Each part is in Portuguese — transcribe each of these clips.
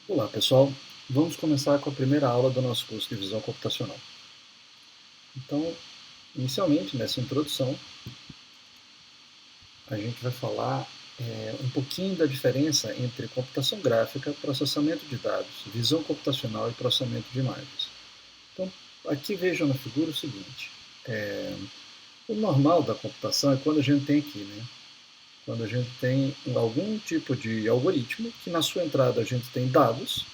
Olá, pessoal. Vamos começar com a primeira aula do nosso curso de Visão Computacional. Então, inicialmente, nessa introdução, a gente vai falar um pouquinho da diferença entre computação gráfica, processamento de dados, visão computacional e processamento de imagens. Então, aqui vejam na figura o seguinte. O normal da computação é quando a gente tem aqui, né? Quando a gente tem algum tipo de algoritmo, que na sua entrada a gente tem dados,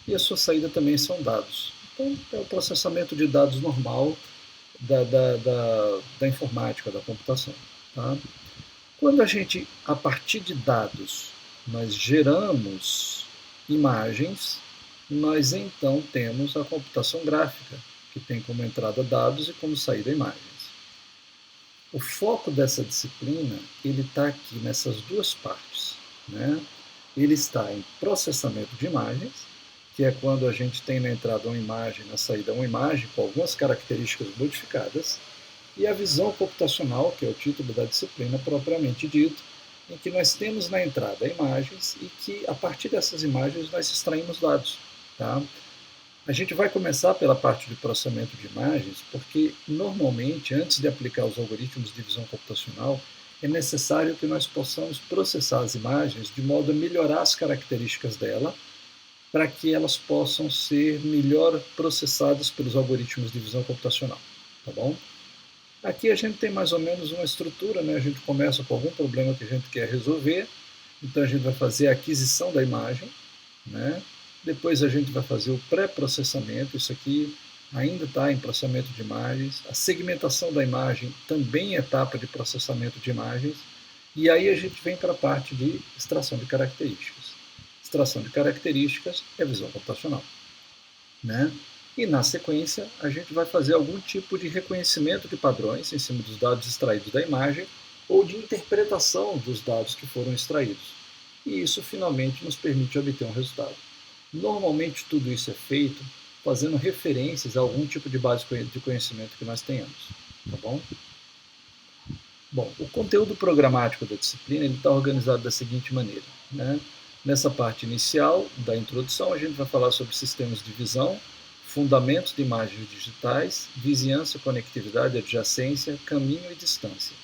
e a sua saída também são dados. Então, é o processamento de dados normal da informática, da computação. Tá? Quando a gente, a partir de dados, nós geramos imagens, nós então temos a computação gráfica, que tem como entrada dados e como saída imagens. O foco dessa disciplina ele está aqui nessas duas partes. Né? Ele está em processamento de imagens, que é quando a gente tem na entrada uma imagem, na saída uma imagem com algumas características modificadas, e a visão computacional, que é o título da disciplina propriamente dito, em que nós temos na entrada imagens e que a partir dessas imagens nós extraímos dados. Tá? A gente vai começar pela parte de processamento de imagens, porque normalmente, antes de aplicar os algoritmos de visão computacional, é necessário que nós possamos processar as imagens de modo a melhorar as características dela, para que elas possam ser melhor processadas pelos algoritmos de visão computacional. Tá bom? Aqui a gente tem mais ou menos uma estrutura, né? A gente começa com algum problema que a gente quer resolver, então a gente vai fazer a aquisição da imagem, né? Depois a gente vai fazer o pré-processamento, isso aqui ainda está em processamento de imagens, a segmentação da imagem também é etapa de processamento de imagens, e aí a gente vem para a parte de extração de características. Extração de características é visão computacional. Né? E na sequência, a gente vai fazer algum tipo de reconhecimento de padrões em cima dos dados extraídos da imagem ou de interpretação dos dados que foram extraídos. E isso finalmente nos permite obter um resultado. Normalmente tudo isso é feito fazendo referências a algum tipo de base de conhecimento que nós tenhamos. Tá bom? Bom, o conteúdo programático da disciplina está organizado da seguinte maneira. Né? Nessa parte inicial da introdução, a gente vai falar sobre sistemas de visão, fundamentos de imagens digitais, vizinhança, conectividade, adjacência, caminho e distância,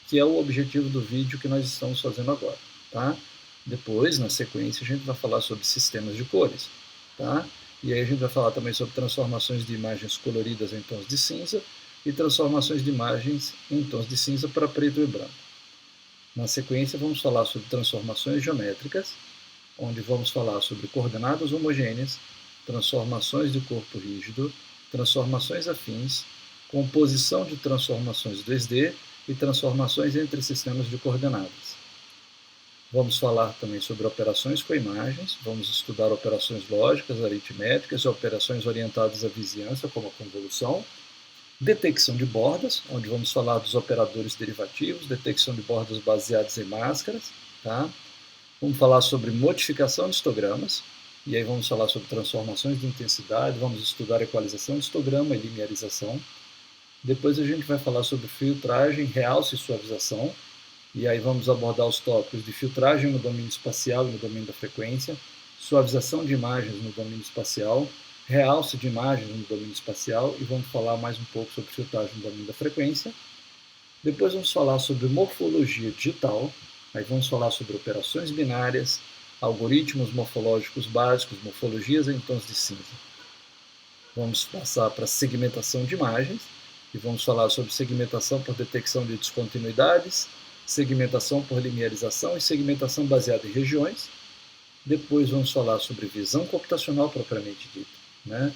que é o objetivo do vídeo que nós estamos fazendo agora. Tá? Depois, na sequência, a gente vai falar sobre sistemas de cores. Tá? E aí a gente vai falar também sobre transformações de imagens coloridas em tons de cinza e transformações de imagens em tons de cinza para preto e branco. Na sequência, vamos falar sobre transformações geométricas, onde vamos falar sobre coordenadas homogêneas, transformações de corpo rígido, transformações afins, composição de transformações 2D e transformações entre sistemas de coordenadas. Vamos falar também sobre operações com imagens, vamos estudar operações lógicas, aritméticas e operações orientadas à vizinhança, como a convolução, detecção de bordas, onde vamos falar dos operadores derivativos, detecção de bordas baseadas em máscaras, tá? Vamos falar sobre modificação de histogramas, e aí vamos falar sobre transformações de intensidade, vamos estudar equalização de histograma e linearização. Depois a gente vai falar sobre filtragem, realce e suavização, e aí vamos abordar os tópicos de filtragem no domínio espacial e no domínio da frequência, suavização de imagens no domínio espacial, realce de imagens no domínio espacial, e vamos falar mais um pouco sobre filtragem no domínio da frequência. Depois vamos falar sobre morfologia digital, aí vamos falar sobre operações binárias, algoritmos morfológicos básicos, morfologias em tons de cinza. Vamos passar para segmentação de imagens, e vamos falar sobre segmentação por detecção de descontinuidades, segmentação por linearização e segmentação baseada em regiões. Depois vamos falar sobre visão computacional propriamente dita. Né?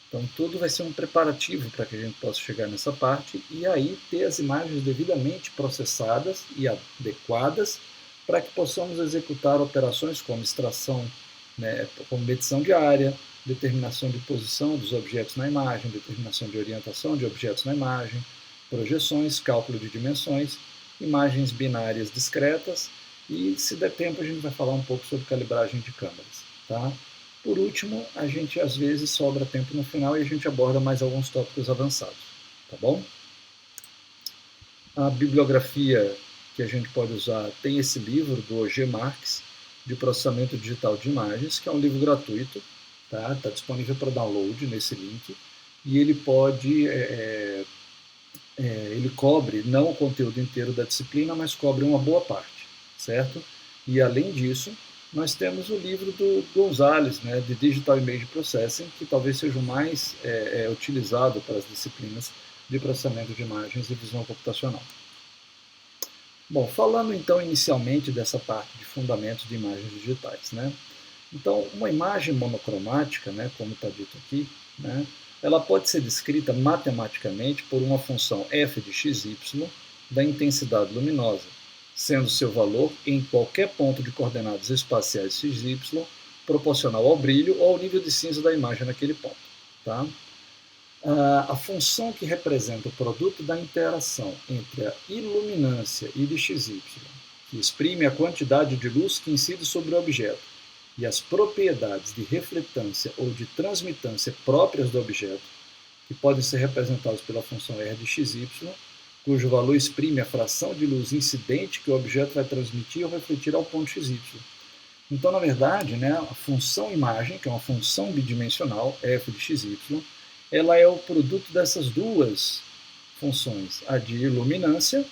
Então tudo vai ser um preparativo para que a gente possa chegar nessa parte e aí ter as imagens devidamente processadas e adequadas para que possamos executar operações como extração, né, como medição de área, determinação de posição dos objetos na imagem, determinação de orientação de objetos na imagem, projeções, cálculo de dimensões, imagens binárias discretas e, se der tempo, a gente vai falar um pouco sobre calibragem de câmeras. Tá? Por último, a gente às vezes sobra tempo no final e a gente aborda mais alguns tópicos avançados. Tá bom? A bibliografia que a gente pode usar tem esse livro do G. Marx, de processamento digital de imagens, que é um livro gratuito, tá? Está disponível para download nesse link, e ele pode, ele cobre não o conteúdo inteiro da disciplina, mas cobre uma boa parte, certo? E além disso, nós temos o livro do Gonzalez, né, de Digital Image Processing, que talvez seja o mais utilizado para as disciplinas de processamento de imagens e visão computacional. Bom, falando então inicialmente dessa parte de fundamentos de imagens digitais, né? Então, uma imagem monocromática, né, como está dito aqui, né, ela pode ser descrita matematicamente por uma função f de xy da intensidade luminosa, sendo seu valor em qualquer ponto de coordenadas espaciais xy proporcional ao brilho ou ao nível de cinza da imagem naquele ponto. Tá? A função que representa o produto da interação entre a iluminância I de xy, que exprime a quantidade de luz que incide sobre o objeto, e as propriedades de refletância ou de transmitância próprias do objeto, que podem ser representados pela função R de xy, cujo valor exprime a fração de luz incidente que o objeto vai transmitir ou refletir ao ponto xy. Então, na verdade, né, a função imagem, que é uma função bidimensional, f de xy, ela é o produto dessas duas funções, a de iluminância,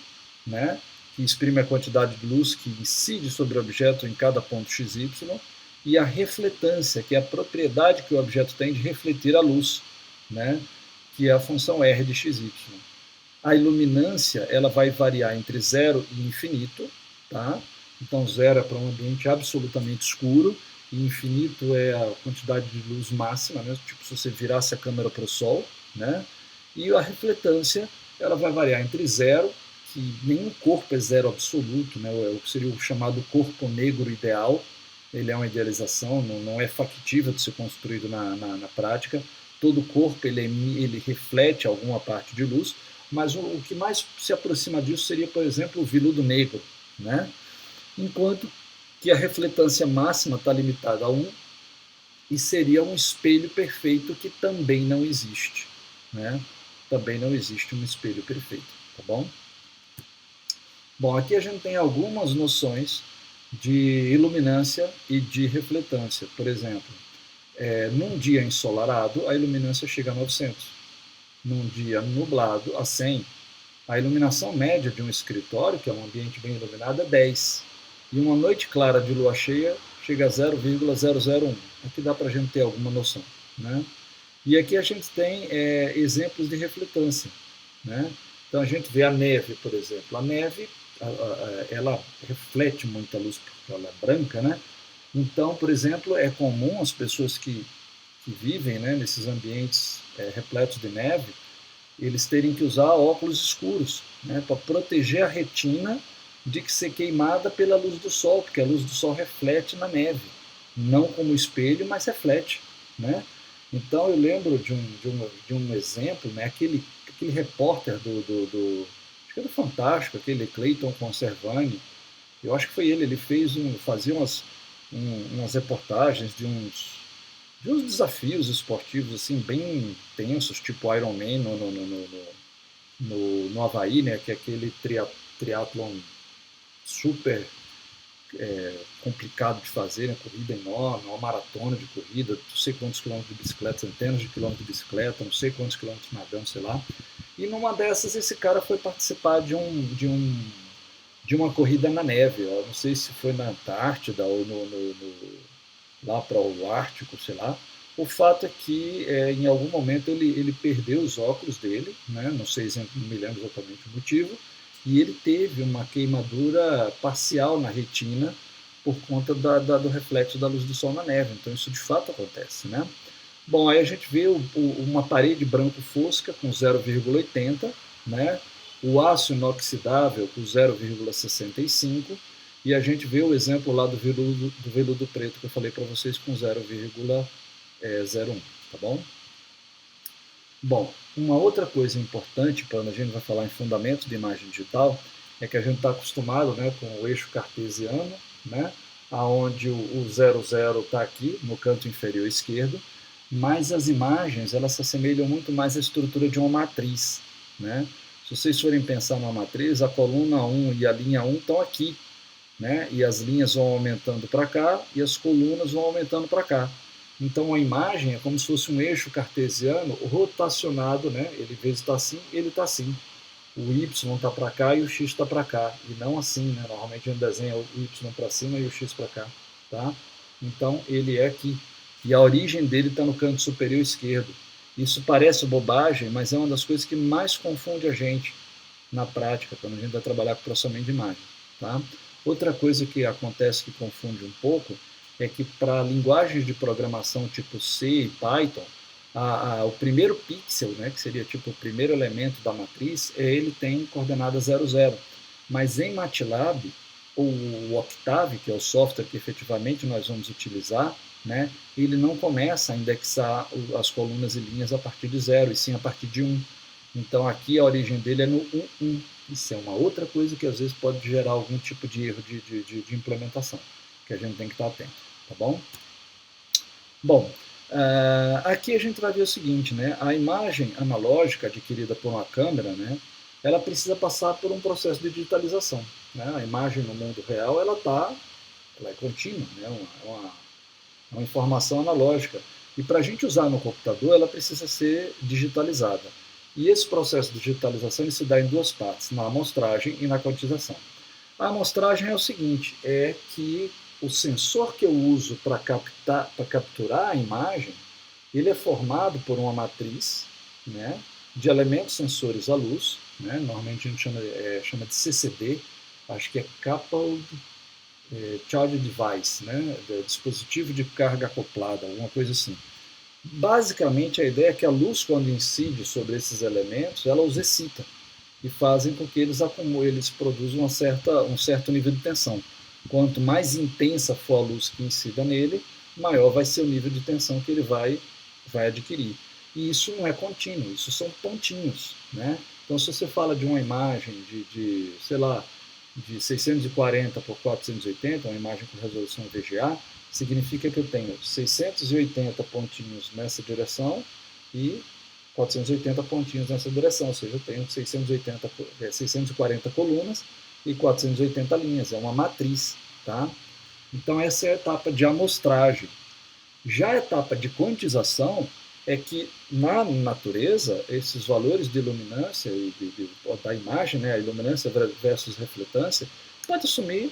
né, que exprime a quantidade de luz que incide sobre o objeto em cada ponto xy, e a refletância, que é a propriedade que o objeto tem de refletir a luz, né, que é a função R de xy. A iluminância ela vai variar entre 0 e infinito, tá? Então 0 é para um ambiente absolutamente escuro, e infinito é a quantidade de luz máxima, né? Tipo se você virasse a câmera para o sol, né? E a refletância ela vai variar entre 0, que nenhum corpo é zero absoluto, né? O que seria o chamado corpo negro ideal, ele é uma idealização, não é factível de ser construído na prática. Todo corpo ele reflete alguma parte de luz, mas o que mais se aproxima disso seria, por exemplo, o veludo negro, né? Enquanto que a refletância máxima está limitada a 1 e seria um espelho perfeito que também não existe, né? Também não existe um espelho perfeito, tá bom? Bom, aqui a gente tem algumas noções de iluminância e de refletância. Por exemplo, num dia ensolarado, a iluminância chega a 900. Num dia nublado, a 100. A iluminação média de um escritório, que é um ambiente bem iluminado, é 10. E uma noite clara de lua cheia chega a 0,001. Aqui dá para a gente ter alguma noção, né? E aqui a gente tem exemplos de refletância, né? Então a gente vê a neve, por exemplo. A neve ela reflete muita luz porque ela é branca, né? Então, por exemplo, é comum as pessoas que vivem, né, nesses ambientes repletos de neve, eles terem que usar óculos escuros, né, para proteger a retina de que ser queimada pela luz do sol, porque a luz do sol reflete na neve, não como espelho, mas reflete, né? Então eu lembro de um exemplo, né, aquele repórter acho que era do Fantástico, aquele Clayton Conservani, eu acho que foi ele fazia umas reportagens de uns desafios esportivos assim bem tensos, tipo Ironman no Havaí, né, que é aquele triatlon super complicado de fazer, né, corrida enorme, uma maratona de corrida, não sei quantos quilômetros de bicicleta, centenas de quilômetros de bicicleta, não sei quantos quilômetros nadando, sei lá. E numa dessas esse cara foi participar de uma corrida na neve. Eu não sei se foi na Antártida ou lá para o Ártico, sei lá. O fato é que em algum momento ele perdeu os óculos dele, né? Não sei, não me lembro exatamente o motivo, e ele teve uma queimadura parcial na retina por conta do reflexo da luz do sol na neve. Então isso de fato acontece, né? Bom, aí a gente vê uma parede branco fosca com 0,80, né? O aço inoxidável com 0,65, e a gente vê o exemplo lá do veludo preto que eu falei para vocês com 0,01, tá bom? Bom, uma outra coisa importante quando a gente vai falar em fundamentos de imagem digital é que a gente está acostumado, né, com o eixo cartesiano, né, aonde o 00 está aqui no canto inferior esquerdo, mas as imagens elas se assemelham muito mais à estrutura de uma matriz, né? Se vocês forem pensar numa matriz, a coluna 1 e a linha 1 estão aqui, né? E as linhas vão aumentando para cá e as colunas vão aumentando para cá. Então a imagem é como se fosse um eixo cartesiano rotacionado, né? Ele, em vez de estar assim, ele está assim. O y está para cá e o x está para cá, e não assim, né? Normalmente a gente desenha o y para cima e o x para cá, tá? Então ele é aqui, e a origem dele está no canto superior esquerdo. Isso parece bobagem, mas é uma das coisas que mais confunde a gente na prática, quando a gente vai trabalhar com processamento de imagem, tá? Outra coisa que acontece que confunde um pouco é que para linguagens de programação tipo C e Python, o primeiro pixel, né, que seria tipo o primeiro elemento da matriz, ele tem coordenada 00. Mas em MATLAB, o Octave, que é o software que efetivamente nós vamos utilizar, né, ele não começa a indexar as colunas e linhas a partir de 0, e sim a partir de 1. Então aqui a origem dele é no 1, 1. Isso é uma outra coisa que às vezes pode gerar algum tipo de erro de implementação, que a gente tem que estar atento, tá bom? Bom, aqui a gente vai ver o seguinte, né? A imagem analógica adquirida por uma câmera, né, ela precisa passar por um processo de digitalização, né? A imagem no mundo real, ela é contínua, né? Uma informação analógica. E para a gente usar no computador, ela precisa ser digitalizada. E esse processo de digitalização ele se dá em duas partes, na amostragem e na quantização. A amostragem é o seguinte, é que o sensor que eu uso para capturar a imagem, ele é formado por uma matriz, né, de elementos sensores à luz, né, normalmente a gente chama de CCD, acho que é Coupled Charge Device, né, dispositivo de carga acoplada, alguma coisa assim. Basicamente a ideia é que a luz, quando incide sobre esses elementos, ela os excita e fazem com que eles produzam um certo nível de tensão. Quanto mais intensa for a luz que incida nele, maior vai ser o nível de tensão que ele vai adquirir. E isso não é contínuo, isso são pontinhos, né? Então, se você fala de uma imagem sei lá, de 640 por 480, uma imagem com resolução VGA, significa que eu tenho 680 pontinhos nessa direção e 480 pontinhos nessa direção, ou seja, eu tenho 640 colunas e 480 linhas, é uma matriz, tá? Então essa é a etapa de amostragem. Já a etapa de quantização é que na natureza esses valores de iluminância da imagem, né, a iluminância versus refletância, pode assumir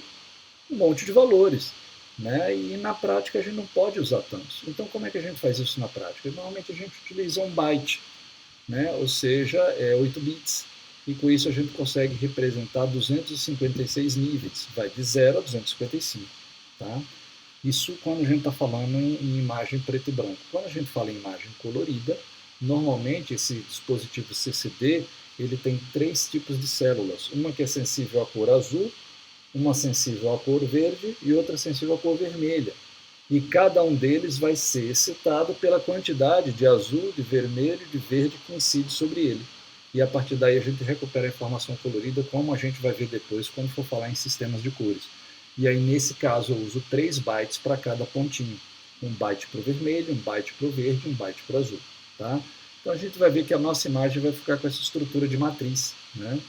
um monte de valores, né? E na prática a gente não pode usar tantos. Então como é que a gente faz isso na prática? Normalmente a gente utiliza um byte, né? Ou seja, 8 bits. E com isso a gente consegue representar 256 níveis, vai de 0 a 255. Tá? Isso quando a gente está falando em imagem preto e branco. Quando a gente fala em imagem colorida, normalmente esse dispositivo CCD ele tem 3 tipos de células. Uma que é sensível à cor azul, uma sensível à cor verde e outra sensível à cor vermelha. E cada um deles vai ser excitado pela quantidade de azul, de vermelho, de verde que incide sobre ele. E a partir daí a gente recupera a informação colorida, como a gente vai ver depois quando for falar em sistemas de cores. E aí, nesse caso, eu uso 3 bytes para cada pontinho. Um byte para o vermelho, um byte para o verde, um byte para o azul. Tá? Então a gente vai ver que a nossa imagem vai ficar com essa estrutura de matriz, né?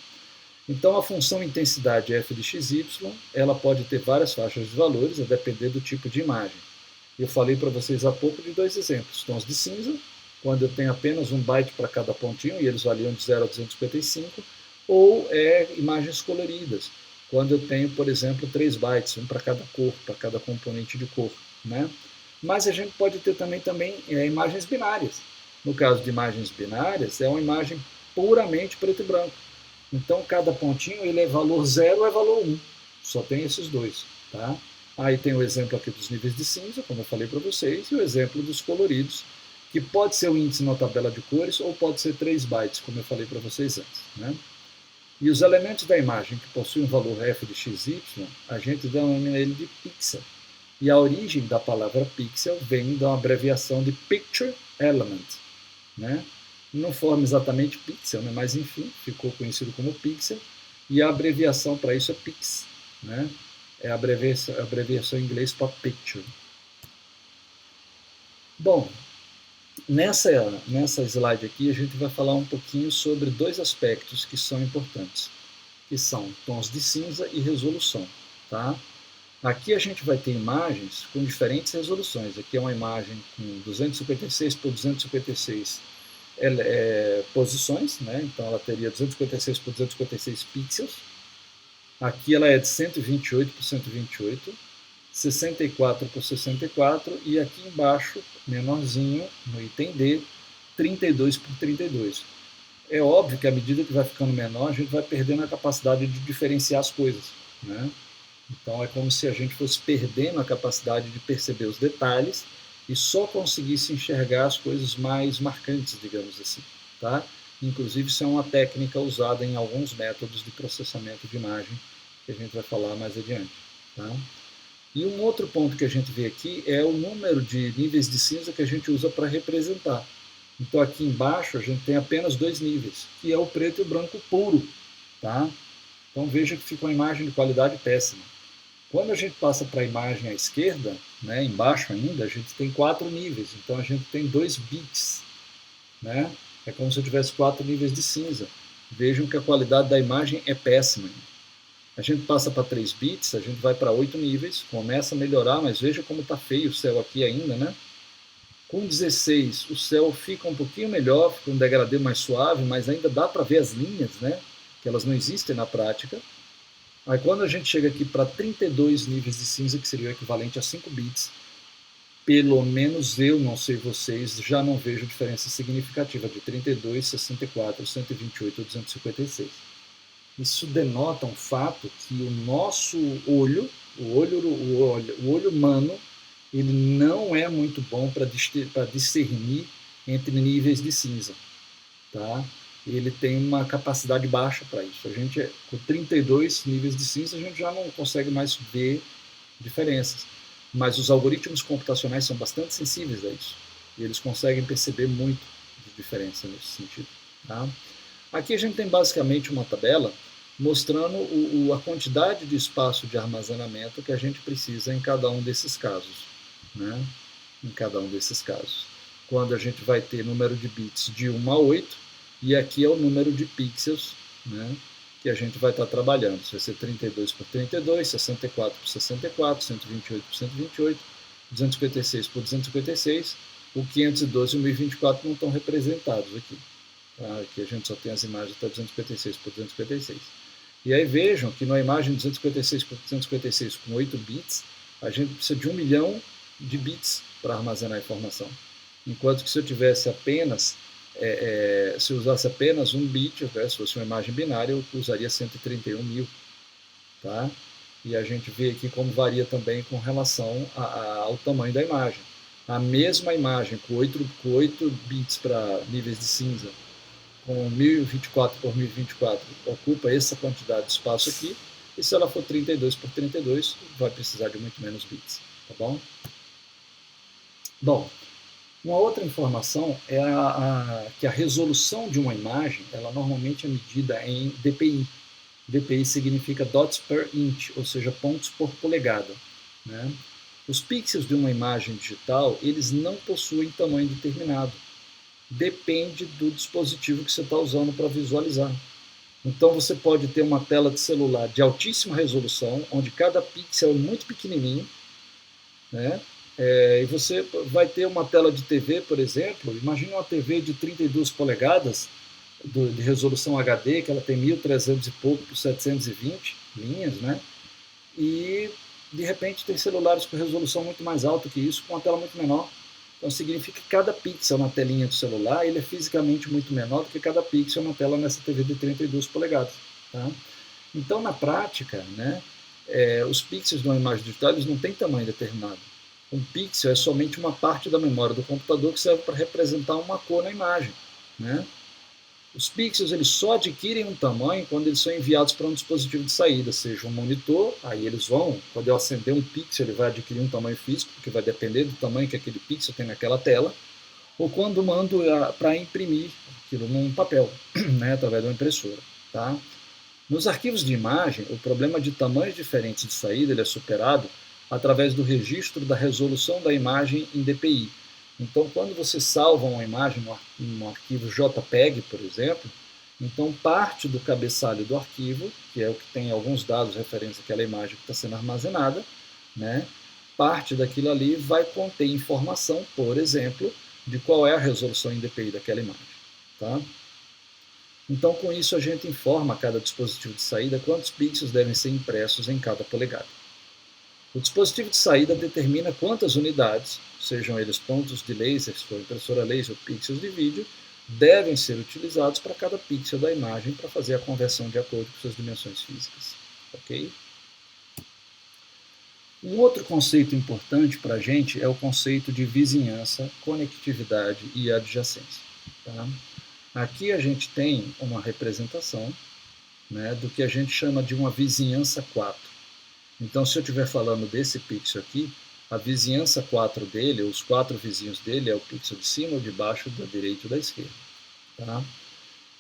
Então a função intensidade f de xy, ela pode ter várias faixas de valores, a depender do tipo de imagem. Eu falei para vocês há pouco de 2 exemplos, tons de cinza, quando eu tenho apenas um byte para cada pontinho, e eles variam de 0 a 255, ou imagens coloridas, quando eu tenho, por exemplo, 3 bytes, um para cada cor, para cada componente de cor, né? Mas a gente pode ter também imagens binárias. No caso de imagens binárias, é uma imagem puramente preto e branco. Então, cada pontinho ele é valor 0 ou é valor 1. Só tem esses dois. Tá? Aí tem o exemplo aqui dos níveis de cinza, como eu falei para vocês, e o exemplo dos coloridos, que pode ser o índice na tabela de cores ou pode ser 3 bytes, como eu falei para vocês antes. Né? E os elementos da imagem que possuem um valor f de xy, a gente denomina ele de pixel. E a origem da palavra pixel vem da abreviação de Picture Element. Né? Não forma exatamente pixel, né? Mas enfim, ficou conhecido como pixel, e a abreviação para isso é pix, né? É a abreviação em inglês para picture. Bom, nessa slide aqui a gente vai falar um pouquinho sobre 2 aspectos que são importantes, que são tons de cinza e resolução. Tá? Aqui a gente vai ter imagens com diferentes resoluções. Aqui é uma imagem com 256 por 256 posições, né? Então ela teria 256 por 256 pixels. Aqui ela é de 128 por 128, 64 por 64 e aqui embaixo, menorzinho, no item D, 32 por 32. É óbvio que à medida que vai ficando menor, a gente vai perdendo a capacidade de diferenciar as coisas, né? Então é como se a gente fosse perdendo a capacidade de perceber os detalhes e só conseguisse enxergar as coisas mais marcantes, digamos assim, tá? Inclusive isso é uma técnica usada em alguns métodos de processamento de imagem que a gente vai falar mais adiante, tá? E um outro ponto que a gente vê aqui é o número de níveis de cinza que a gente usa para representar. Então aqui embaixo a gente tem apenas 2 níveis, que é o preto e o branco puro, tá? Então veja que fica uma imagem de qualidade péssima. Quando a gente passa para a imagem à esquerda, né, embaixo ainda, a gente tem 4 níveis. Então a gente tem 2 bits, né? É como se eu tivesse 4 níveis de cinza. Vejam que a qualidade da imagem é péssima. A gente passa para 3 bits, a gente vai para 8 níveis, começa a melhorar, mas veja como está feio o céu aqui ainda, né? Com 16, o céu fica um pouquinho melhor, fica um degradê mais suave, mas ainda dá para ver as linhas, né? Que elas não existem na prática. Aí quando a gente chega aqui para 32 níveis de cinza, que seria o equivalente a 5 bits, pelo menos eu, não sei vocês, já não vejo diferença significativa de 32, 64, 128 ou 256. Isso denota um fato que o nosso olho, o olho humano, ele não é muito bom para discernir entre níveis de cinza, tá? Ele tem uma capacidade baixa para isso. A gente, com 32 níveis de cinza, a gente já não consegue mais ver diferenças. Mas os algoritmos computacionais são bastante sensíveis a isso. E eles conseguem perceber muito de diferença nesse sentido, tá? Aqui a gente tem basicamente uma tabela mostrando a quantidade de espaço de armazenamento que a gente precisa em cada um desses casos, né? Em cada um desses casos. Quando a gente vai ter número de bits de 1 a 8, e aqui é o número de pixels, né, que a gente vai estar trabalhando. Isso vai ser 32 por 32, 64 por 64, 128 por 128, 256 por 256, o 512 e o 1024 não estão representados aqui. Tá? Aqui a gente só tem as imagens até 256 por 256. E aí vejam que na imagem 256 por 256 com 8 bits, a gente precisa de 1 milhão de bits para armazenar a informação. Enquanto que se eu tivesse apenas, se eu usasse apenas 1 bit, né, se fosse uma imagem binária, eu usaria 131 mil. Tá? E a gente vê aqui como varia também com relação ao tamanho da imagem. A mesma imagem com 8 bits para níveis de cinza, com 1024 por 1024, ocupa essa quantidade de espaço aqui, e se ela for 32 por 32, vai precisar de muito menos bits, tá bom? Bom, uma outra informação é que a resolução de uma imagem, ela normalmente é medida em dpi. dpi significa dots per inch, ou seja, pontos por polegada, né? Os pixels de uma imagem digital, eles não possuem tamanho determinado. Depende do dispositivo que você está usando para visualizar. Então você pode ter uma tela de celular de altíssima resolução, onde cada pixel é muito pequenininho, né? E você vai ter uma tela de TV, por exemplo, imagine uma TV de 32 polegadas, de resolução HD, que ela tem 1300 e pouco por 720 linhas, né? E de repente tem celulares com resolução muito mais alta que isso, com uma tela muito menor. Então significa que cada pixel na telinha do celular ele é fisicamente muito menor do que cada pixel na tela nessa TV de 32 polegadas. Tá? Então na prática, né, os pixels de uma imagem digital eles não têm tamanho determinado. Um pixel é somente uma parte da memória do computador que serve para representar uma cor na imagem. Né? Os pixels eles só adquirem um tamanho quando eles são enviados para um dispositivo de saída, seja um monitor, aí eles vão, quando eu acender um pixel, ele vai adquirir um tamanho físico, porque vai depender do tamanho que aquele pixel tem naquela tela, ou quando mando para imprimir aquilo num papel, né, através de uma impressora. Tá? Nos arquivos de imagem, o problema de tamanhos diferentes de saída ele é superado através do registro da resolução da imagem em DPI. Então, quando você salva uma imagem no arquivo JPEG, por exemplo, então parte do cabeçalho do arquivo, que é o que tem alguns dados referentes àquela imagem que está sendo armazenada, né? Parte daquilo ali vai conter informação, por exemplo, de qual é a resolução em dpi daquela imagem. Tá? Então, com isso, a gente informa a cada dispositivo de saída quantos pixels devem ser impressos em cada polegada. O dispositivo de saída determina quantas unidades, sejam eles pontos de laser, se for impressora laser ou pixels de vídeo, devem ser utilizados para cada pixel da imagem para fazer a conversão de acordo com suas dimensões físicas. Ok? Um outro conceito importante para a gente é o conceito de vizinhança, conectividade e adjacência. Tá? Aqui a gente tem uma representação, né, do que a gente chama de uma vizinhança 4. Então, se eu estiver falando desse pixel aqui, a vizinhança 4 dele, os 4 vizinhos dele, é o pixel de cima, o de baixo, da direita e da esquerda. Tá?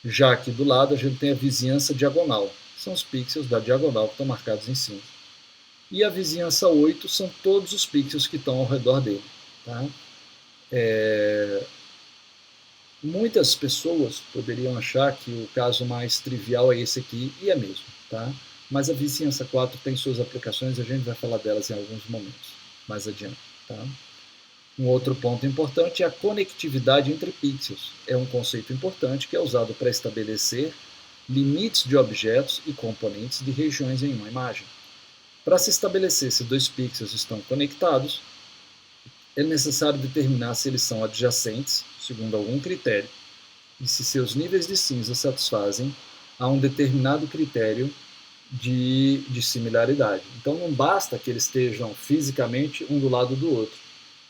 Já aqui do lado a gente tem a vizinhança diagonal, são os pixels da diagonal que estão marcados em cima. E a vizinhança 8 são todos os pixels que estão ao redor dele. Tá? Muitas pessoas poderiam achar que o caso mais trivial é esse aqui, e é mesmo. Tá? Mas a vizinhança 4 tem suas aplicações e a gente vai falar delas em alguns momentos, mais adiante. Tá? Um outro ponto importante é a conectividade entre pixels. É um conceito importante que é usado para estabelecer limites de objetos e componentes de regiões em uma imagem. Para se estabelecer se dois pixels estão conectados, é necessário determinar se eles são adjacentes, segundo algum critério, e se seus níveis de cinza satisfazem a um determinado critério de similaridade. Então não basta que eles estejam fisicamente um do lado do outro.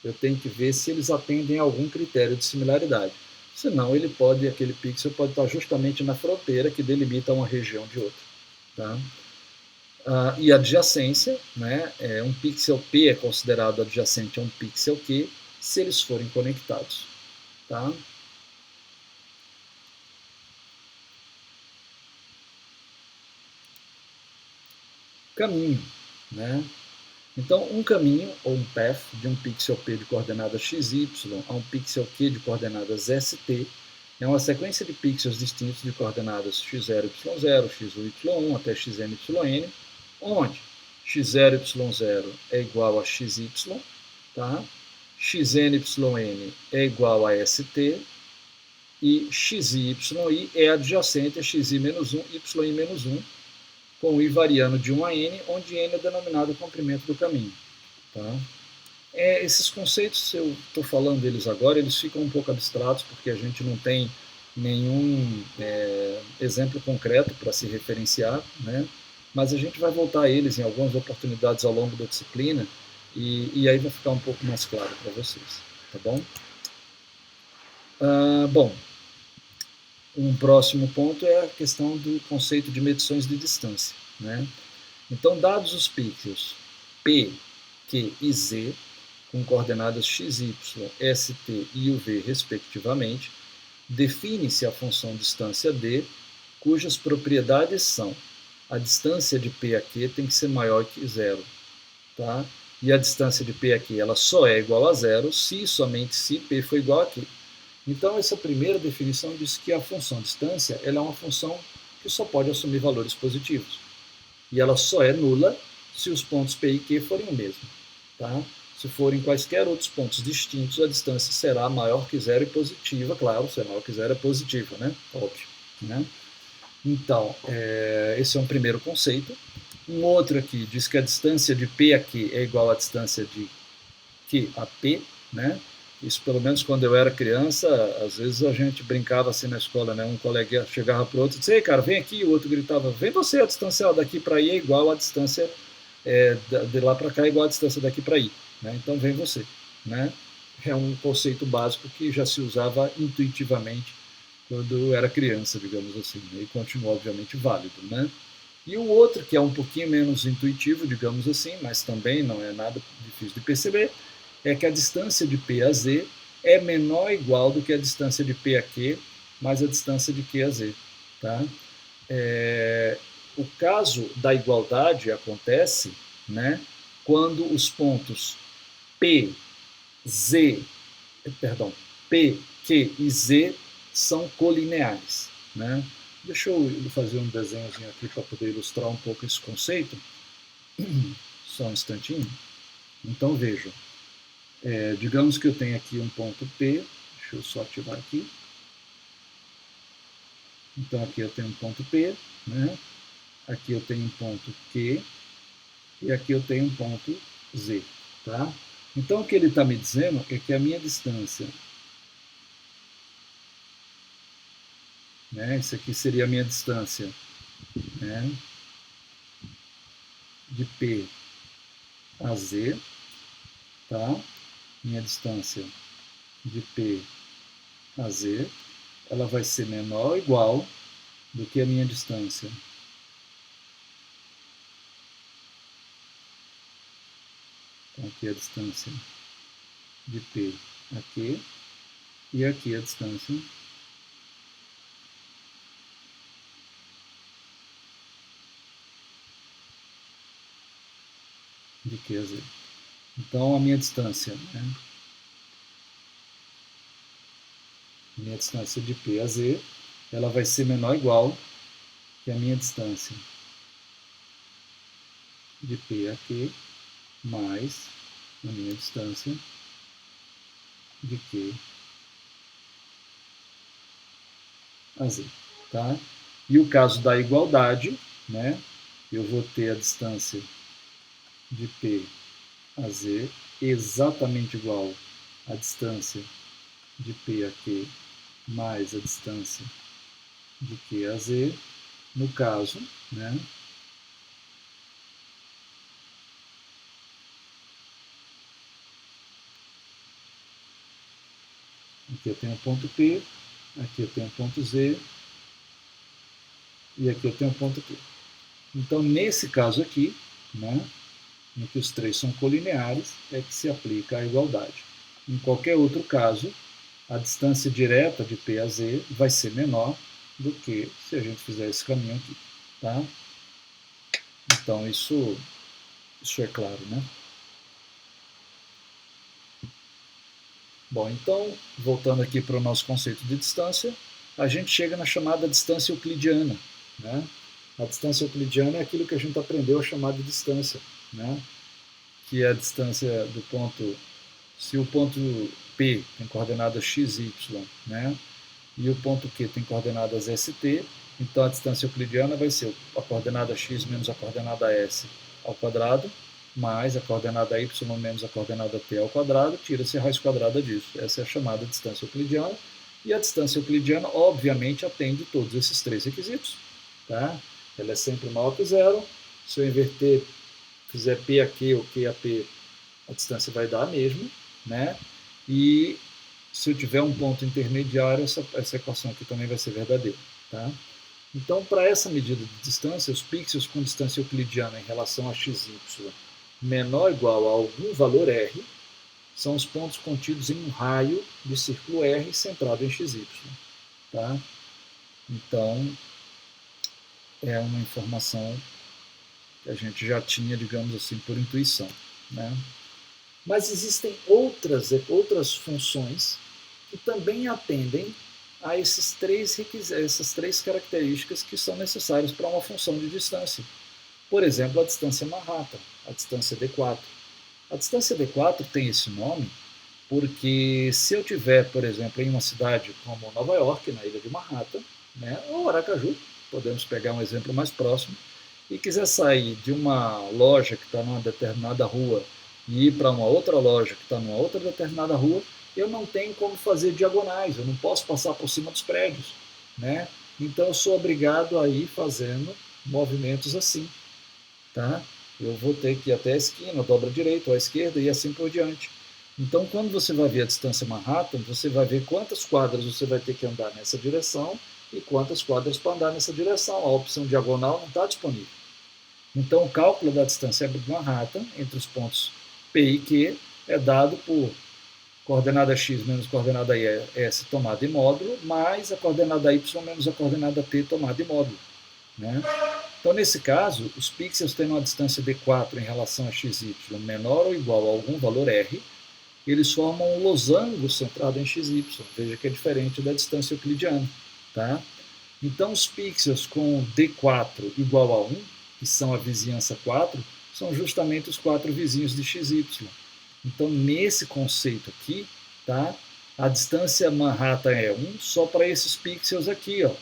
Eu tenho que ver se eles atendem a algum critério de similaridade. Senão aquele pixel pode estar justamente na fronteira que delimita uma região de outra. Tá? E adjacência, né, um pixel P é considerado adjacente a um pixel Q se eles forem conectados. Tá? Caminho. Né? Então, um caminho, ou um path, de um pixel P de coordenadas xy a um pixel Q de coordenadas st, é uma sequência de pixels distintos de coordenadas x0, y0, x1, y1 até xn, yn, onde x0, y0 é igual a xy, tá? xn, yn é igual a st, e xi, yi é adjacente a xi menos 1, yi menos 1, com i variando de 1 a n, onde n é denominado o comprimento do caminho. Tá? Esses conceitos, se eu estou falando deles agora, eles ficam um pouco abstratos, porque a gente não tem nenhum exemplo concreto para se referenciar, né? Mas a gente vai voltar a eles em algumas oportunidades ao longo da disciplina, e aí vai ficar um pouco mais claro para vocês. Tá bom? Bom, um próximo ponto é a questão do conceito de medições de distância. Né? Então, dados os pixels P, Q e Z, com coordenadas XY, ST e UV, respectivamente, define-se a função distância D, cujas propriedades são: a distância de P a Q tem que ser maior que zero. Tá? E a distância de P a Q ela só é igual a zero se e somente se P for igual a Q. Então, essa primeira definição diz que a função distância ela é uma função que só pode assumir valores positivos. E ela só é nula se os pontos P e Q forem o mesmo. Tá? Se forem quaisquer outros pontos distintos, a distância será maior que zero e positiva. Claro, se é maior que zero é positiva, né? Óbvio. Né? Então, esse é um primeiro conceito. Um outro aqui diz que a distância de P a Q é igual à distância de Q a P, né? Isso, pelo menos quando eu era criança, às vezes a gente brincava assim na escola, né? Um colega chegava para o outro e dizia: "Ei, cara, vem aqui", e o outro gritava: "Vem você, a distância daqui para aí é igual à distância de lá para cá é igual à distância daqui para aí, né? Então vem você", né? É um conceito básico que já se usava intuitivamente quando eu era criança, digamos assim, né? E continua obviamente válido, né? E o outro, que é um pouquinho menos intuitivo, digamos assim, mas também não é nada difícil de perceber, é que a distância de P a Z é menor ou igual do que a distância de P a Q mais a distância de Q a Z. Tá? O caso da igualdade acontece, né, quando os pontos P, Q e Z são colineares. Né? Deixa eu fazer um desenhozinho aqui para poder ilustrar um pouco esse conceito. Só um instantinho. Então, vejam, digamos que eu tenho aqui um ponto P, deixa eu só ativar aqui. Então, aqui eu tenho um ponto P, né? Aqui eu tenho um ponto Q, e aqui eu tenho um ponto Z, tá? Então, o que ele está me dizendo é que a minha distância, né, isso aqui seria a minha distância, né, de P a Z, tá? Minha distância de P a Z, ela vai ser menor ou igual do que a minha distância então, aqui a distância de P aqui, e aqui a distância de Q a Z. Então, a minha distância, né, minha distância de P a Z, ela vai ser menor ou igual que a minha distância de P a Q mais a minha distância de Q a Z. Tá? E o caso da igualdade, né, eu vou ter a distância de P a Z exatamente igual à distância de P a Q mais a distância de Q a Z. No caso, né, aqui eu tenho o ponto P, aqui eu tenho o ponto Z, e aqui eu tenho o ponto Q. Então, nesse caso aqui, né, em que os três são colineares, é que se aplica a igualdade. Em qualquer outro caso, a distância direta de P a Z vai ser menor do que se a gente fizer esse caminho aqui. Tá? Então, isso é claro, né? Bom, então, voltando aqui para o nosso conceito de distância, a gente chega na chamada distância euclidiana. Né? A distância euclidiana é aquilo que a gente aprendeu a chamar de distância, né? Que é a distância do ponto, se o ponto P tem coordenadas x, y, né? E o ponto Q tem coordenadas st, então a distância euclidiana vai ser a coordenada x menos a coordenada s ao quadrado, mais a coordenada y menos a coordenada t ao quadrado, tira-se a raiz quadrada disso. Essa é a chamada distância euclidiana. E a distância euclidiana, obviamente, atende todos esses três requisitos. Tá? Ela é sempre maior que zero. Se eu inverter, fizer P a Q ou Q a P, a distância vai dar a mesma. Né? E se eu tiver um ponto intermediário, essa equação aqui também vai ser verdadeira. Tá? Então, para essa medida de distância, os pixels com distância euclidiana em relação a x, y menor ou igual a algum valor r são os pontos contidos em um raio de círculo R centrado em x, y. Tá? Então, é uma informação que a gente já tinha, digamos assim, por intuição. Né? Mas existem outras funções que também atendem a essas três características que são necessárias para uma função de distância. Por exemplo, a distância Manhattan, a distância D4. A distância D4 tem esse nome porque se eu tiver, por exemplo, em uma cidade como Nova York, na ilha de Manhattan, né, ou Aracaju, podemos pegar um exemplo mais próximo, e quiser sair de uma loja que está numa determinada rua e ir para uma outra loja que está numa outra determinada rua, eu não tenho como fazer diagonais, eu não posso passar por cima dos prédios. Né? Então eu sou obrigado a ir fazendo movimentos assim. Tá? Eu vou ter que ir até a esquina, dobra à direita ou à esquerda e assim por diante. Então, quando você vai ver a distância Manhattan, você vai ver quantas quadras você vai ter que andar nessa direção e quantas quadras para andar nessa direção. A opção diagonal não está disponível. Então, o cálculo da distância Manhattan entre os pontos P e Q é dado por coordenada x menos coordenada s tomada em módulo, mais a coordenada y menos a coordenada t tomada em módulo. Né? Então, nesse caso, os pixels tendo uma distância d4 em relação a x, y menor ou igual a algum valor r, eles formam um losango centrado em x, y. Veja que é diferente da distância euclidiana. Tá? Então, os pixels com d4 igual a 1, que são a vizinhança 4, são justamente os 4 vizinhos de XY. Então, nesse conceito aqui, tá? A distância Manhattan é 1 só para esses pixels aqui, ó.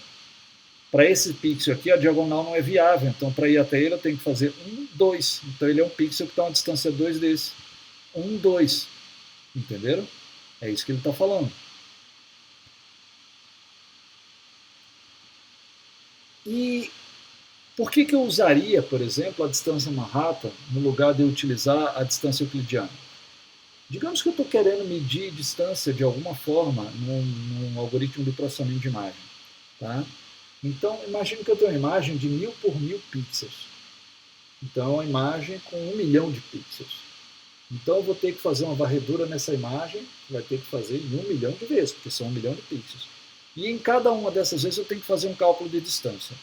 Para esse pixel aqui, a diagonal não é viável, então para ir até ele eu tenho que fazer 1, 2. Então ele é um pixel que está a uma distância 2 desse. 1, 2. Entenderam? É isso que ele está falando. E por que eu usaria, por exemplo, a distância Manhattan no lugar de utilizar a distância euclidiana? Digamos que eu estou querendo medir distância de alguma forma num algoritmo de processamento de imagem. Tá? Então, imagine que eu tenho uma imagem de 1000 por 1000 pixels. Então, é uma imagem com 1 milhão de pixels. Então, eu vou ter que fazer uma varredura nessa imagem, que vai ter que fazer em 1 milhão de vezes, porque são 1 milhão de pixels. E em cada uma dessas vezes eu tenho que fazer um cálculo de distância.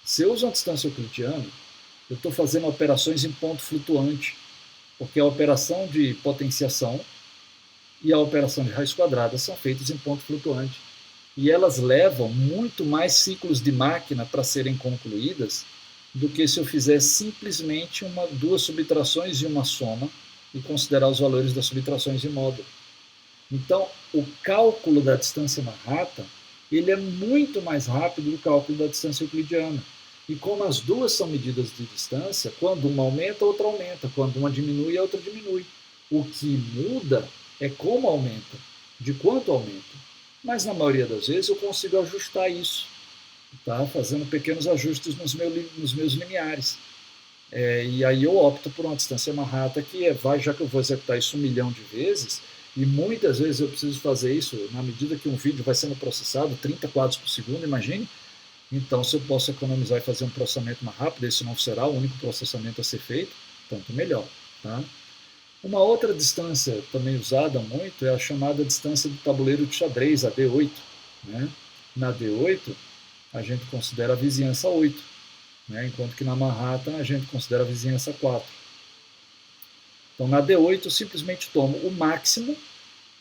Se eu uso uma distância euclidiana, eu estou fazendo operações em ponto flutuante, porque a operação de potenciação e a operação de raiz quadrada são feitas em ponto flutuante. E elas levam muito mais ciclos de máquina para serem concluídas do que se eu fizer simplesmente duas subtrações e uma soma e considerar os valores das subtrações de módulo. Então, o cálculo da distância Manhattan ele é muito mais rápido do cálculo da distância euclidiana. E como as duas são medidas de distância, quando uma aumenta, a outra aumenta. Quando uma diminui, a outra diminui. O que muda é como aumenta, de quanto aumenta. Mas na maioria das vezes eu consigo ajustar isso, tá? Fazendo pequenos ajustes nos meus limiares. E aí eu opto por uma distância Manhattan que já que eu vou executar isso 1 milhão de vezes, e muitas vezes eu preciso fazer isso na medida que um vídeo vai sendo processado, 30 quadros por segundo, imagine. Então, se eu posso economizar e fazer um processamento mais rápido, esse não será o único processamento a ser feito, tanto melhor. Tá? Uma outra distância também usada muito é a chamada distância do tabuleiro de xadrez, a D8. Né? Na D8, a gente considera a vizinhança 8, né? Enquanto que na Manhattan a gente considera a vizinhança 4. Então, na D8, eu simplesmente tomo o máximo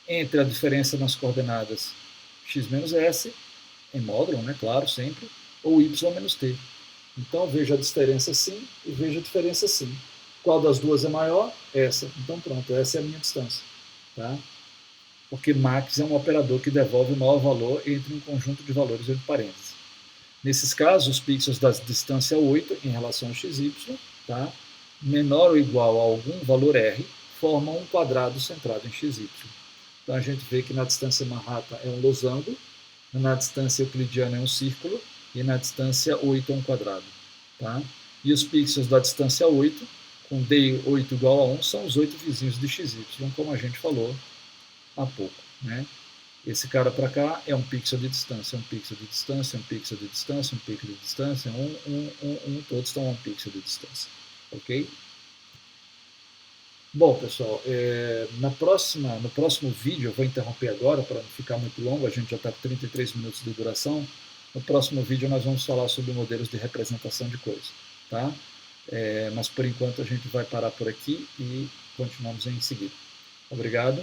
entre a diferença nas coordenadas x menos s, em módulo, né, claro, sempre, ou y menos t. Então, eu vejo a diferença assim e vejo a diferença assim. Qual das duas é maior? Essa. Então, pronto, essa é a minha distância. Tá? Porque max é um operador que devolve o maior valor entre um conjunto de valores entre parênteses. Nesses casos, os pixels da distância 8 em relação a xy, tá? Menor ou igual a algum valor r, formam um quadrado centrado em xy. Então, a gente vê que na distância Manhattan é um losango, na distância euclidiana é um círculo, e na distância 8 é um quadrado. Tá? E os pixels da distância 8, com D8 igual a 1, são os 8 vizinhos de XY, como a gente falou há pouco. Né? Esse cara para cá é um pixel de distância, um pixel de distância, um pixel de distância, um pixel de distância, todos estão a um pixel de distância. Ok? Bom, pessoal, no próximo vídeo, eu vou interromper agora para não ficar muito longo, a gente já está com 33 minutos de duração. No próximo vídeo nós vamos falar sobre modelos de representação de cores. Tá? Mas por enquanto a gente vai parar por aqui e continuamos em seguida. Obrigado.